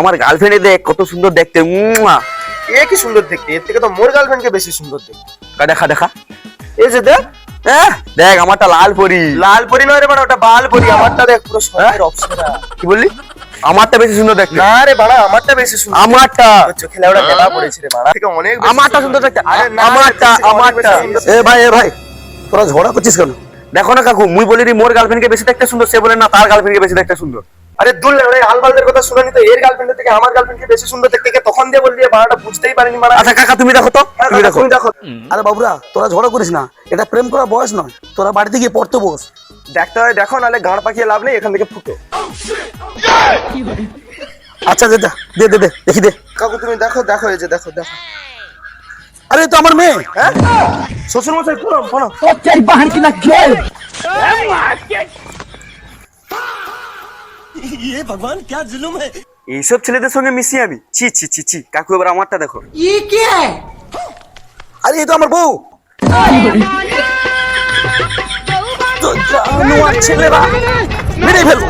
আমার গার্লফ্রেন্ডে দেখ কত সুন্দর দেখতে। এ কি সুন্দর দেখতে, এর থেকে তো মোর গার্লফ্রেন্ডকে বেশি সুন্দর দেখতে। দেখা দেখা, এই যে দেখ, দেখ আমারটা লাল পরি। লাল পরি নয় রে বাড়া, ওটা বাল পরি। আমারটা দেখ পুরো সোনার অপসরা। কি বললি? আমারটা বেশি সুন্দর দেখতে। না রে বাড়া, আমারটা বেশি সুন্দর। আমারটা চোখে লেওড়া দেবা পড়েছে রে বাড়া, থেকে অনেক বেশি আমারটা সুন্দর দেখতে। আরে না, আমারটা আমারটা। এ ভাই তোরা ঝগড়া করছিস কেন? দেখো না কাকু, মুই বলি মোর গার্লফ্রেন্ডকে বেশি দেখতে সুন্দর, সে বলে না তার গার্লফ্রেন্ডকে বেশি দেখতে সুন্দর। আরে দূর লেওড়া, আলবালদের কথা শুনানি তো, এর গার্লফ্রেন্ডের থেকে আমার গার্লফ্রেন্ডকে বেশি সুন্দর দেখতে। তখন দিয়ে বললি বাড়াটা বুঝতেই পারিনি মারা। আচ্ছা কাকা তুমি দেখো তো, তুমি দেখো। তুমি দেখো। আরে বাবুরা, তোরা ঝগড়া করিস না, এটা প্রেম করার বয়স নয়। তোরা বাড়িতে গিয়ে পড়তে বস। দেখতে হয় দেখো, নাহলে গাঁড় পাকিয়ে লাভ নেই, এখান থেকে ফুটো। আচ্ছা দে দে দে দে, দেখি দে। কাকু তুমি দেখো দেখো, এই যে দেখো দেখো। আরে এ তো আমার মেয়ে। হ্যাঁ শ্বশুর মশাই, ফোনো ফোনো। এইসব ছেলেদের সঙ্গে মিশি আমি, ছি ছি ছি ছি। কাকু এবার আমারটা দেখো। আরে এ তো আমার বউ। তো জানোয়ার ছেলেরা, মেরে ফেলবো।